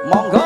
Monggo.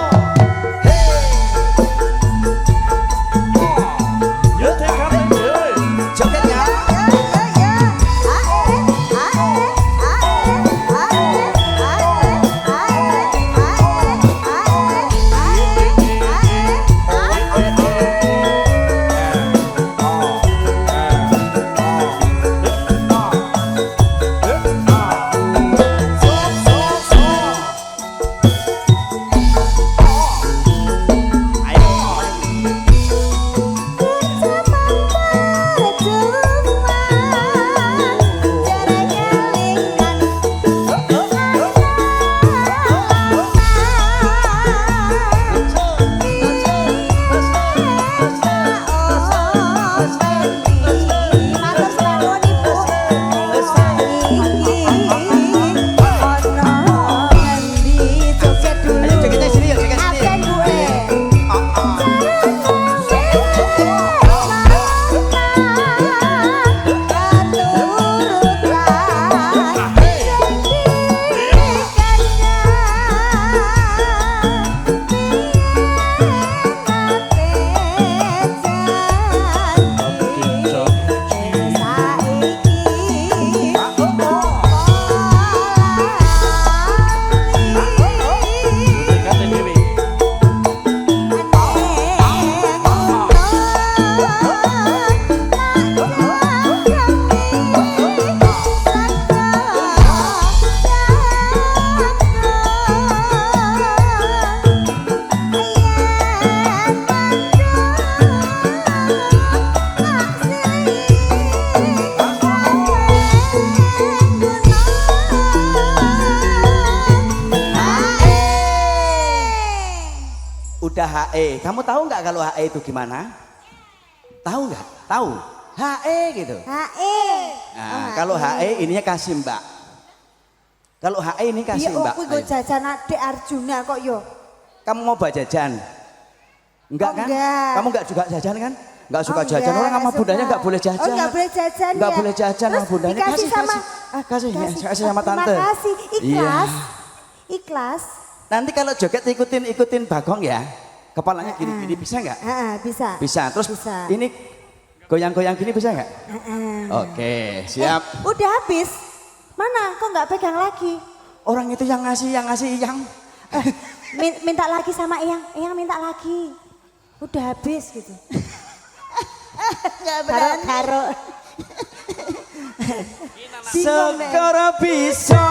Udah HE, kamu tahu nggak kalau HE itu gimana? Tahu nggak? Tahu? HE gitu. HE. Nah, kalau HE ininya kasih Mbak. Kalau HE ini kasih Mbak. Iya, aku jajan Adek Arjuna kok yo. Kamu mau bawa jajan? Enggak kan? Enggak. Kamu enggak juga jajan kan? Enggak suka jajan, orang sama bundanya enggak boleh jajan. Oh, enggak boleh jajan. Enggak ya? boleh jajan sama bundanya. Kasih sama kasih sama tante. Terima kasih. Ikhlas. Iya. Ikhlas. Nanti kalau joget ikutin Bagong ya. Kepalanya gini-gini bisa enggak? Bisa. Bisa. Terus bisa. ini goyang-goyang gini bisa enggak? Oke, siap. Udah habis. Mana? Kok enggak pegang lagi? Orang itu yang ngasih yang. Minta lagi sama Eyang minta lagi. Udah habis gitu. Enggak berani. Karo. Sekara bisa.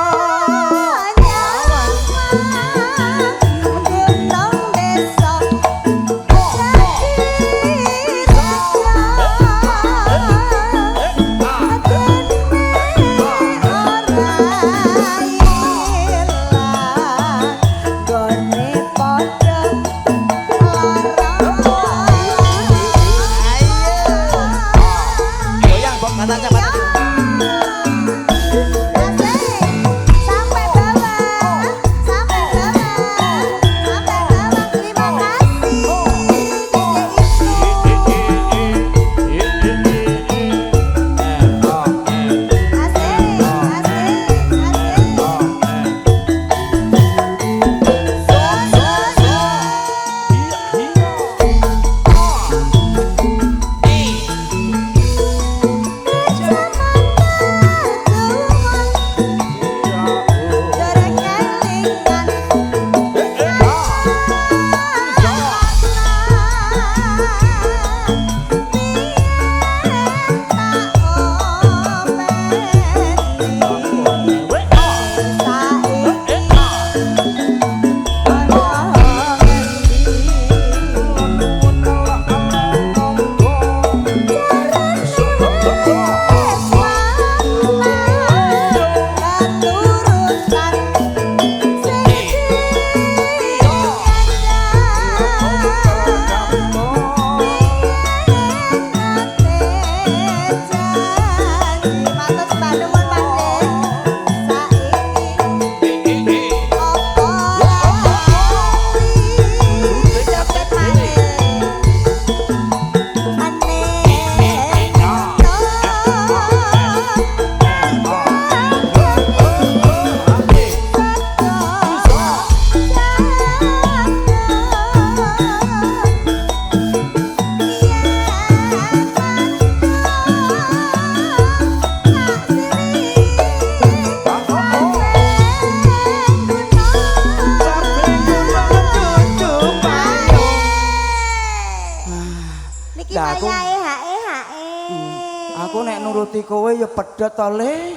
nuruti kowe ya pedhot to Le.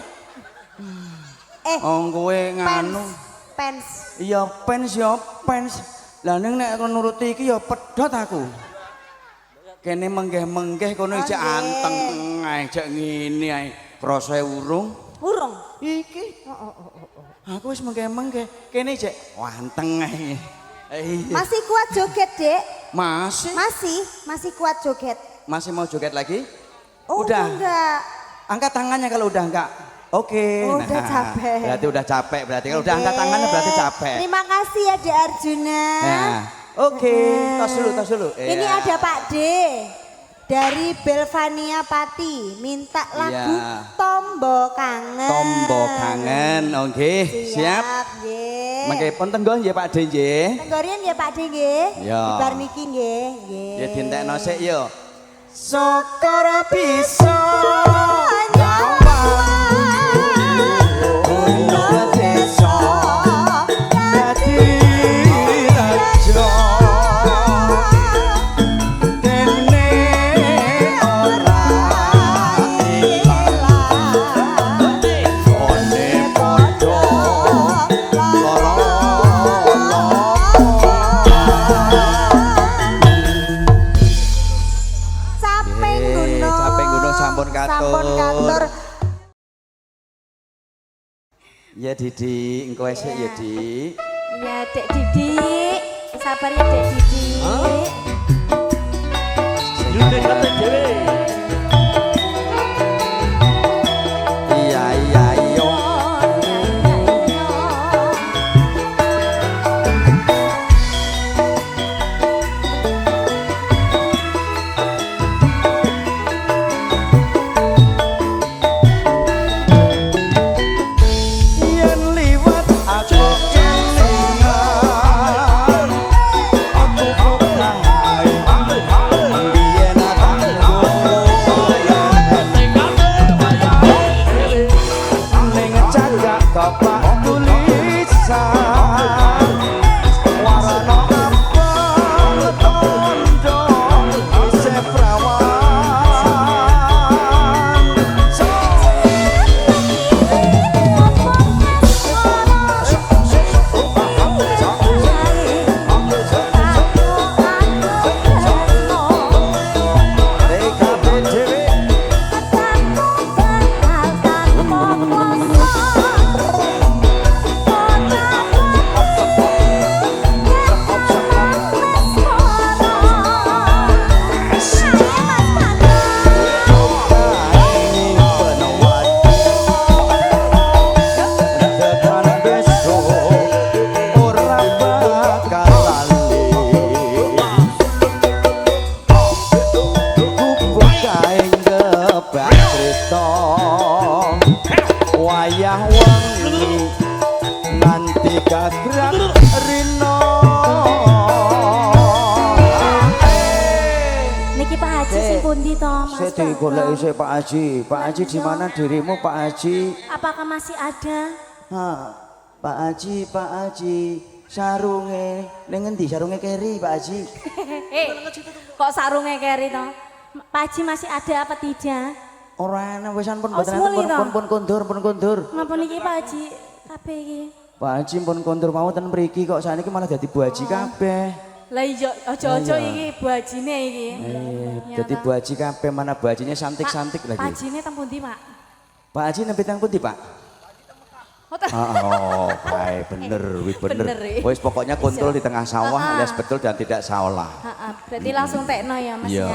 Kowe nganu. Pens. Iya pens ya pens. Lah ning nek nuruti iki ya pedhot aku. Kene menggeh-menggeh kono ijek anteng ae ijek ngene ae. Krasa urung. Urung. Iki. Aku wis menggeh-menggeh. Kene ijek anteng ae. Masih kuat joget, Dek? Masih. Masih kuat joget. Masih mau joget lagi? Oh, udah. Enggak. Angkat tangannya kalau udah enggak. Oke. Oh, udah capek. Berarti udah capek. Berarti kalau udah angkat tangannya berarti capek. Terima kasih ya Dek Arjuna. Nah, oke. Tos dulu. Ini ada Pak D. Dari Belvania Pati. Minta lagu Tombo Kangen. Tombo Kangen. Oke. Siap. Nggih. Mangke ponten nggih ya Pak D nggih. Tenggorian ya Pak D nggih. Ya. Bar niki nggih. Ya dientekno sik yo. Sokor bisa ya Didi, engko esek ya Dik. Ya Dek Didi, sabar ya Dek Didi. Judul kata dewe. Iya yo. Golek Pak Haji. Pak Haji di mana dirimu Pak Haji? Apakah masih ada? Pak Haji, sarunge ning endi sarunge Keri Pak Haji? Kok sarunge Keri to? Pak Haji masih ada apa tidak? Ora ana wisan pun mboten pun kondur. Ngapa niki Pak Haji kabeh iki? Pak Haji pun kondur mau ten mriki kok saniki malah dadi Bu Haji kabeh. Lah iya aja-aja iki Bu Hajine iki. Dadi Bu Haji kabeh mana Bu Hajinya santik-santik lagi. Pak Hajine teng pundi, Pak? Pak Haji nembe teng pundi, Pak? Baik bener. Wis pokoknya kontrol di tengah sawah alias betul dan tidak salah. Berarti langsung tekno ya, Mas ya.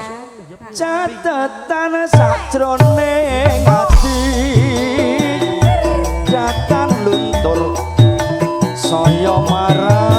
Catetan sajroning ati datan luntur saya marah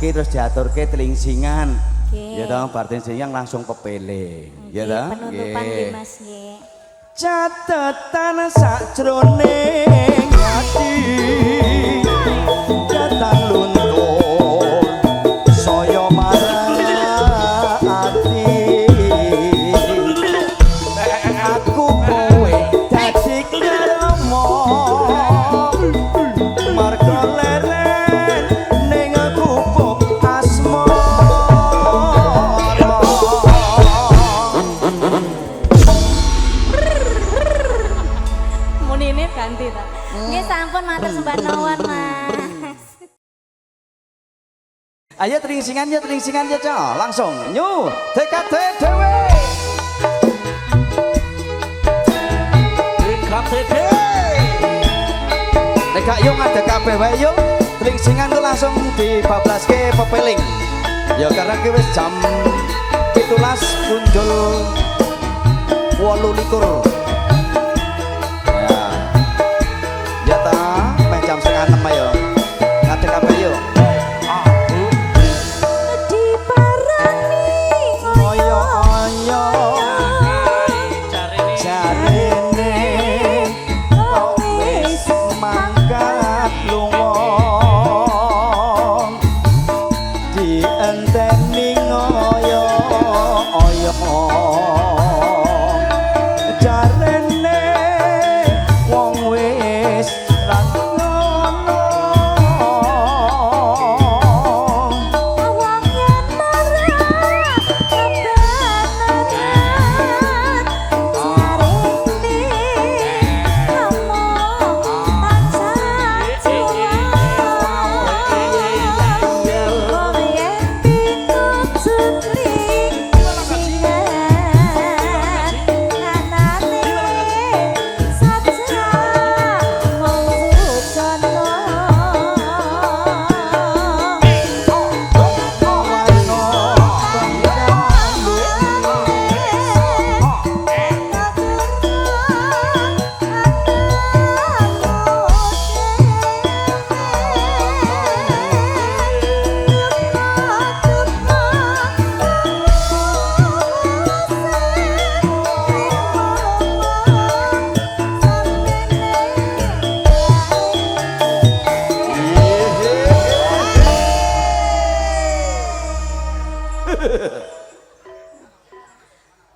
iki terus diaturke telingsingan. Nggih. Ya toh bar telingsingan langsung pepele. Ya Nggih, toh? penutupan nggih Mas nggih. Catetan sakjroning ati datang luntur saya marang ati aku kowe dadi krama marga leren ning gubuk asmara. Munine ganti ta. Nggih sampun matur sembah nuwun Mas. Ayo telingsingan ya Cok. Langsung nyu DKT dhewe. DKT. Nek gak yo ngadeg kabeh wae yo. Telingsingan tuh langsung dibablaske pepeling. Ya karena ki wis jam 17 punjul 28. Ya. Ya ta, meh jam 5:30 ayo. Ngadeg kabeh yo. Oyo-oyo jarene kok wis mangkat lunga dienteni ngoyo-oyo jarene wong wis ra ngono.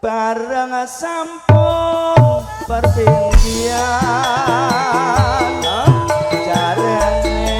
Bareng sampung pertinggian jarene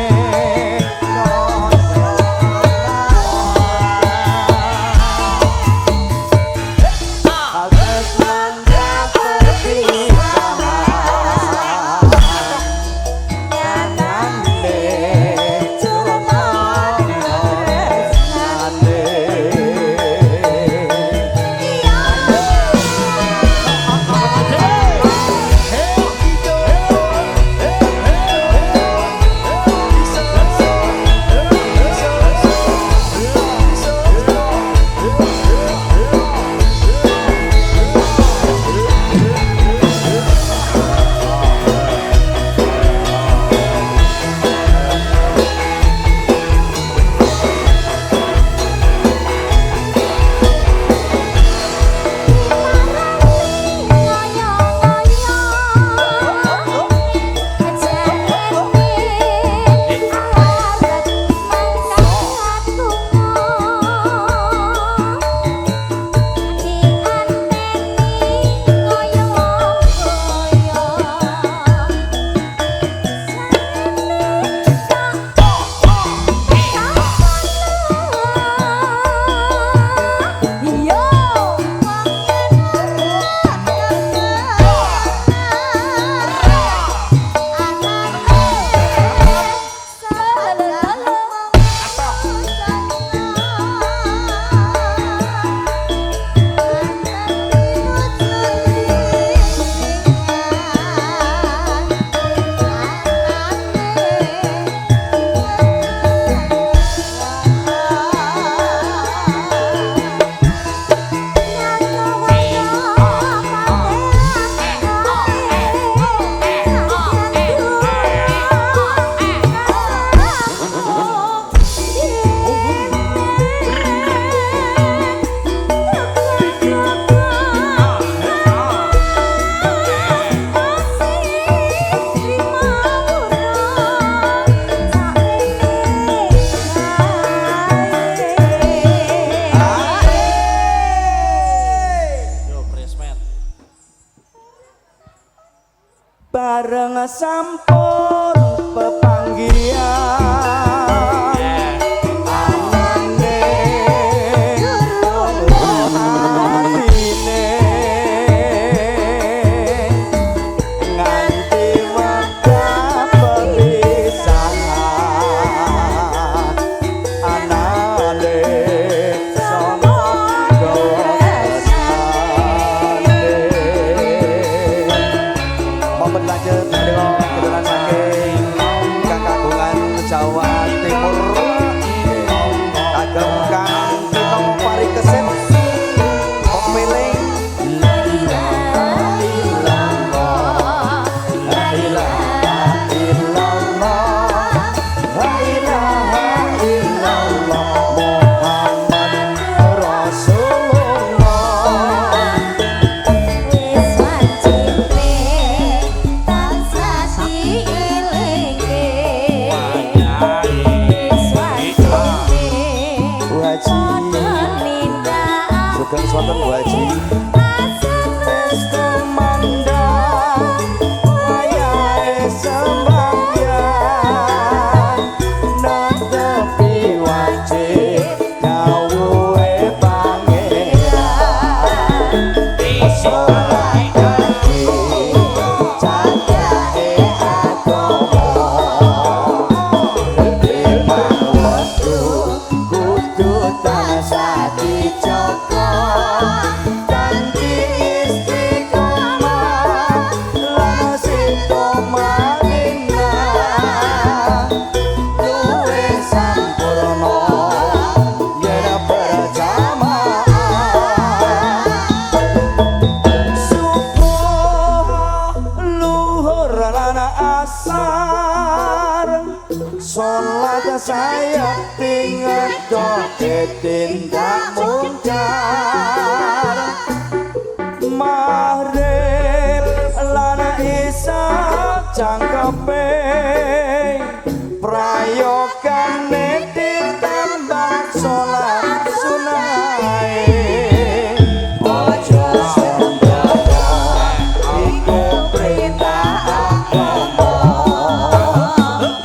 bareng sampun pepanggian anane atine nganti wekdal perpisahan anane sono momen lanjut dari kebetulan saking kekagungan Jawa Timur ageng kang kita parikesit pemiling la ilaha illallah la ilaha illallah la ilaha illallah Muhammad Rasulullah Wis wajibe tansah dielingke. Wis wajibe Bu Haji nindak sugeng sonten Bu Haji asal kumandang wayahe sembahyang netepi wajib dawuhe pangeran sholat kaki candake agama limang wektu kudu tansah dijaga kanthi istiqomah lan istiqomah luwe sampurna yen berjamaah subuh luhur lan asar sholat saya tinggal tindak mungkar maghrib lan isya cangkepe prayogane ditambah sholat sunahe ojo sembahyang iku perintah agama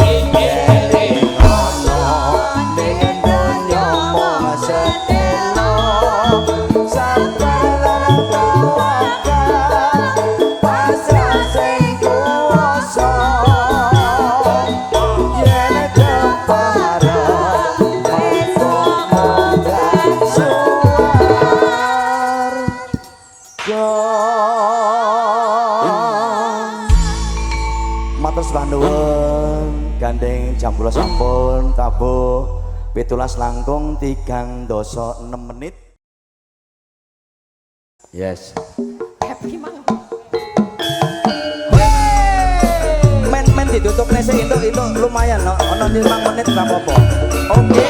eling ono ning donya mung sedelo sabar lan tawakal pasrah sing kuwasa yen kepareng mandan suar matur sembah nuwun gandeng jam 10 sampun tabuh 17 langkung 3 doso 6 menit. Yes. happy mang. Men ditutup nese itu lumayan no. Ono 5 menit ra apa-apa. Oke.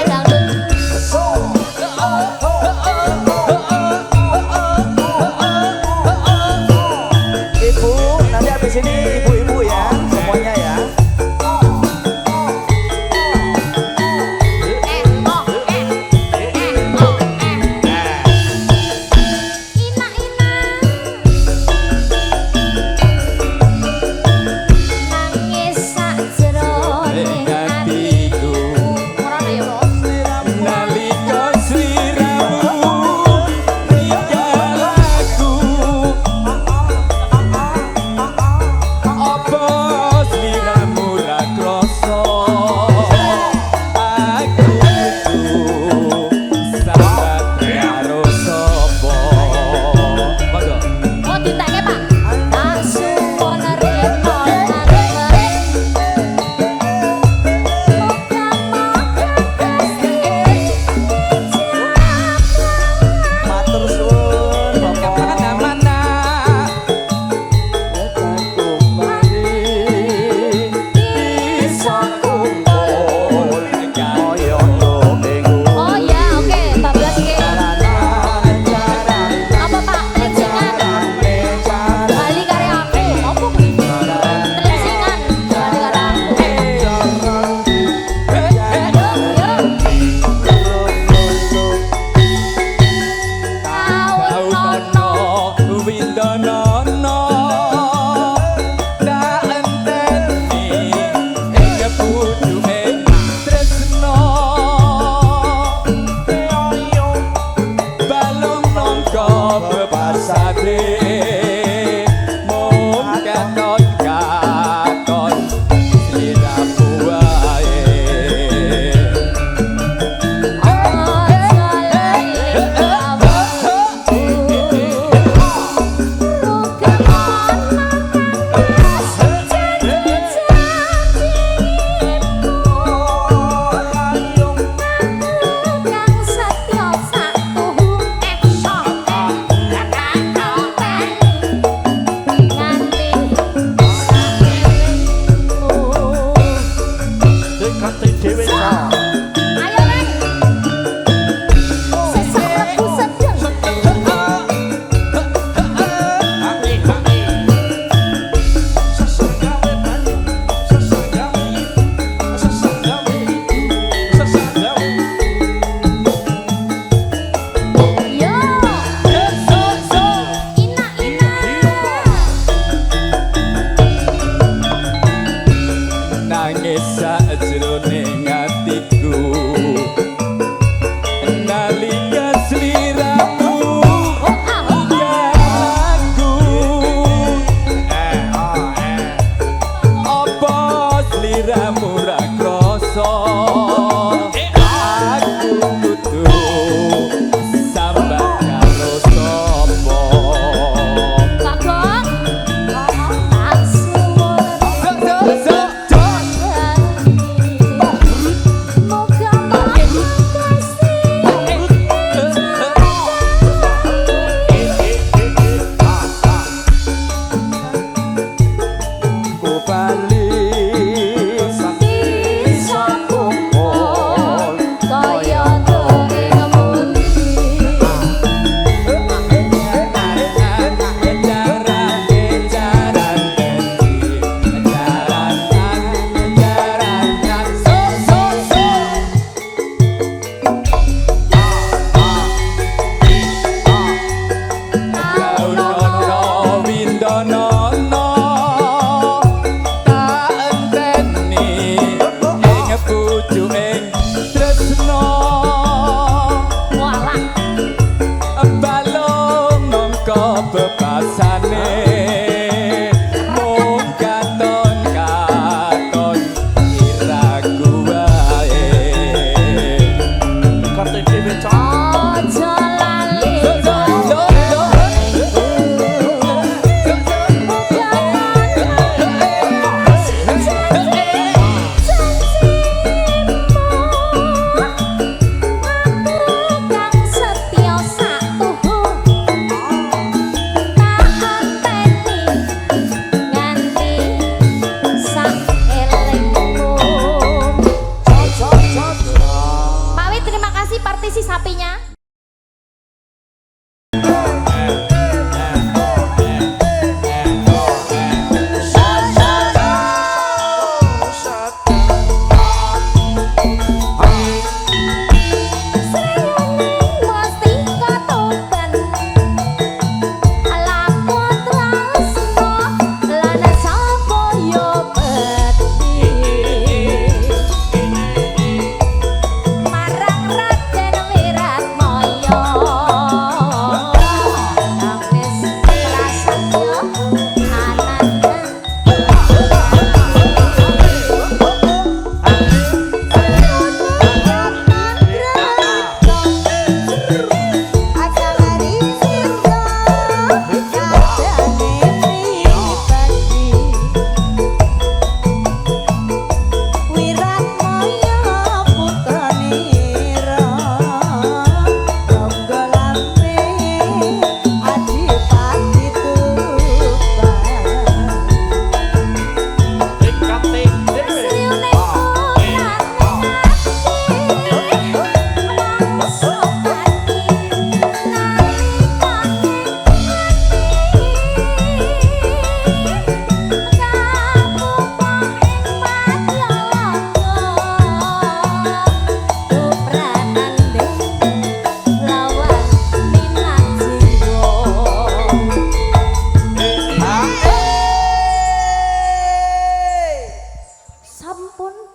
Ibu, nanti habis ini ibu-ibu ya, semuanya ya. Nangis sak jroning atiku. Ora ya, Nalika sliramu tinggal aku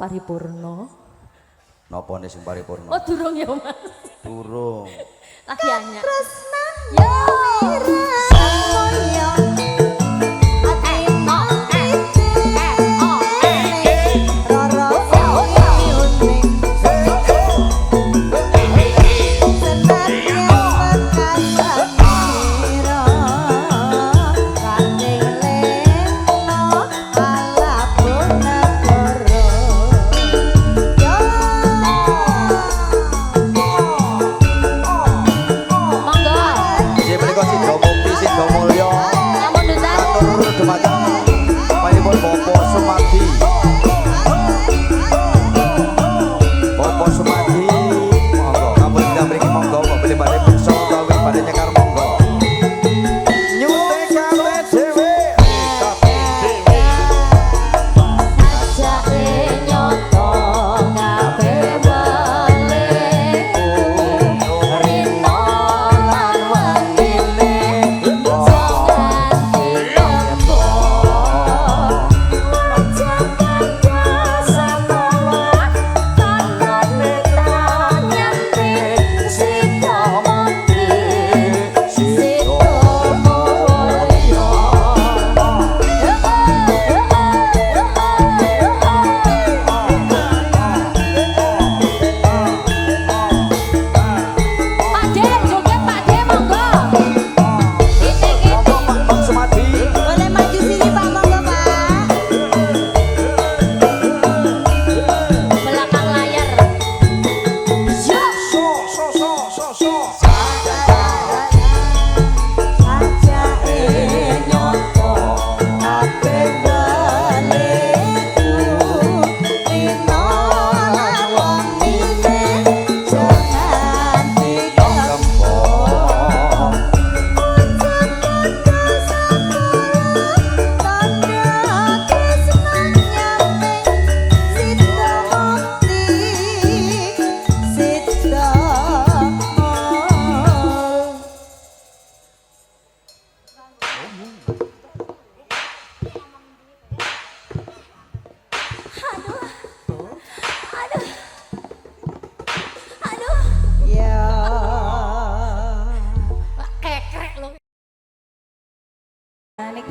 paripurna. Napa nek sing paripurna? Oh durung ya Mas. Durung. Lagi anyar. Tresna yo Ya.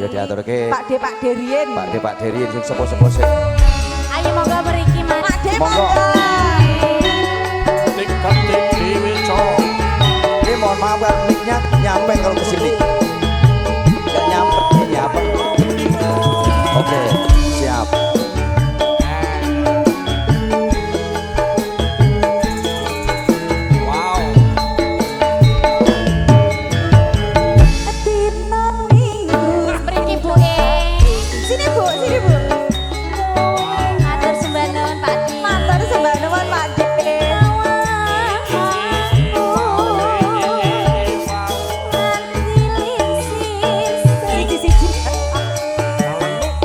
Ya diaturke Pak De Rien. Pak Derin sing sepo-sepo sik. Ayo monggo mriki Mas. Pak De Monggo. Tingkat dewe cowok. Ini mohon maaf kan mic-nya nyampe kalau ke sini. Enggak nyampe ini apa? Oke, siap. Wow. Dino Minggu. Mriki Bu Sini Bu, sini Bu. Matur sembah nuwun Pak Di. Matur sembah nuwun Pak De. Siji-siji.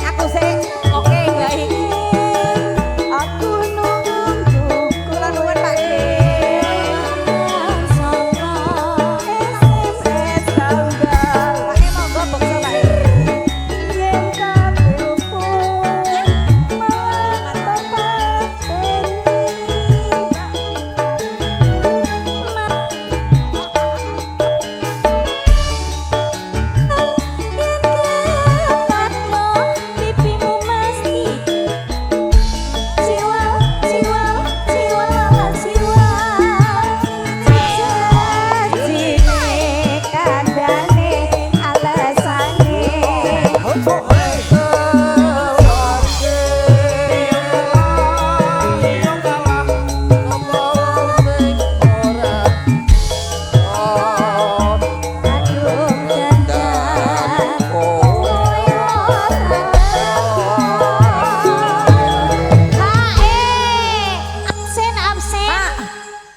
Aku sih. Oke, baik. Aku nunggu. Kula nuwun Pak De. SMS tanggal. Pak E monggo bokso Pak E. Yen kabeh pun malah tepat.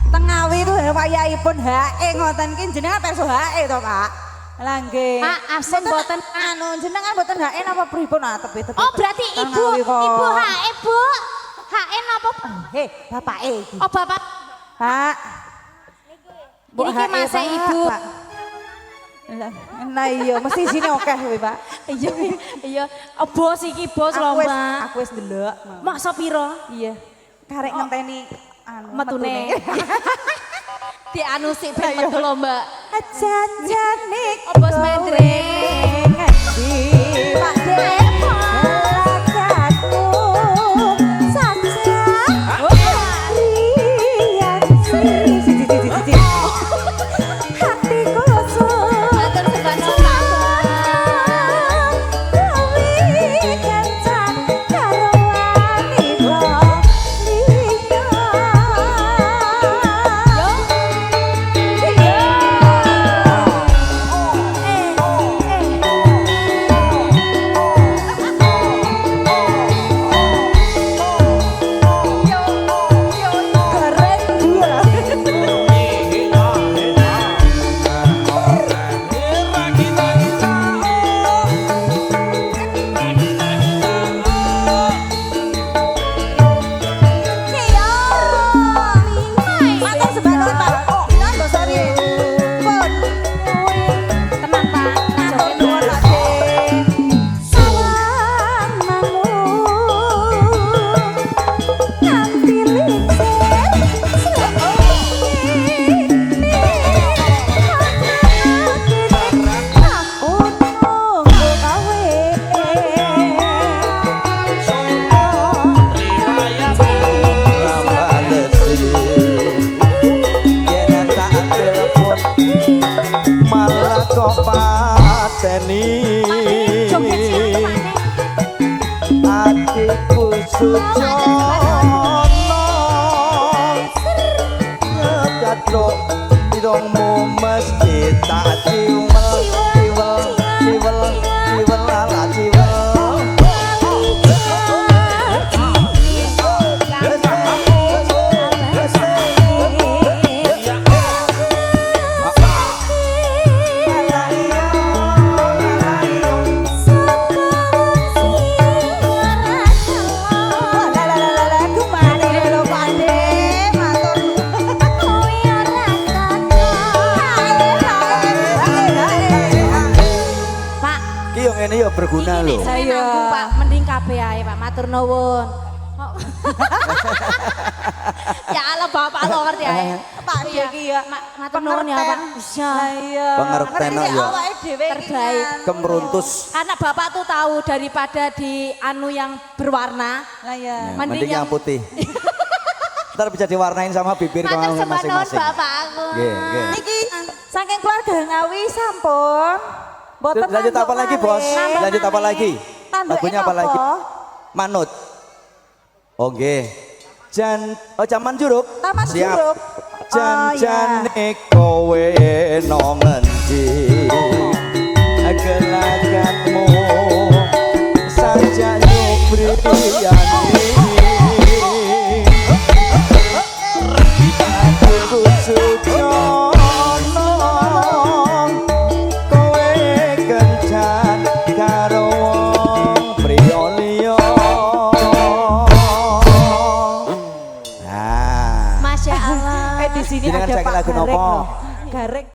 Tengawi itu wayahipun HE ngoten ki jenengan perso HE to, Pak. Lah nggih. Pak, absen boten. Anu jenengan boten HE napa pripun tepi-tepi. Oh, berarti Ibu Tengawi kok. Ibu HE, Bu. HE napa? He, bapak iki. Oh, Bapak. Pak. Niki Mas Pak, Ibu. Pak. Nah iya, mesti sini oke kowe, Pak. Iya, iya. Oh, bos iki bos lho, Mbak. Aku wis ndelok. Maksa piro? Iya. Karek ngenteni anu Metune. Di anu sik ben metu lho, Mbak. Janjane Oh, Bos Mendre. ngendi Pak De lagaku saja liyan siji hatiku Matur sembah nuwun, Pak. gawe kencan karo wanita liya irungmu mesti tak ciwel ciwel ciwel ciwel ala ciwel ini ya berguna loh. Saya nanggung Pak, mending kabeh ae Pak, matur nuwun. Ya Allah Bapak lo ngerti ae. Pak iki ya matur nuwun ya Pak. Iya. Pengertian ya. Terbaik. Kemeruntus. Karena Bapak tuh tahu daripada di anu yang berwarna. Lah ya. Mending yang putih. Ntar bisa diwarnain sama bibir kamu masing-masing. Bapak aku. Nggih, nggih. Niki saking keluarga Ngawi sampun. Boten Lanjut apa lagi, Bos? Lanjut apa lagi? Lagunya apa lagi? Manut. Oh nggih. Jaman Juruk. Taman Siap. Juruk. Jan-jane kowe nang endi? Gelagatmu saja nyubri ya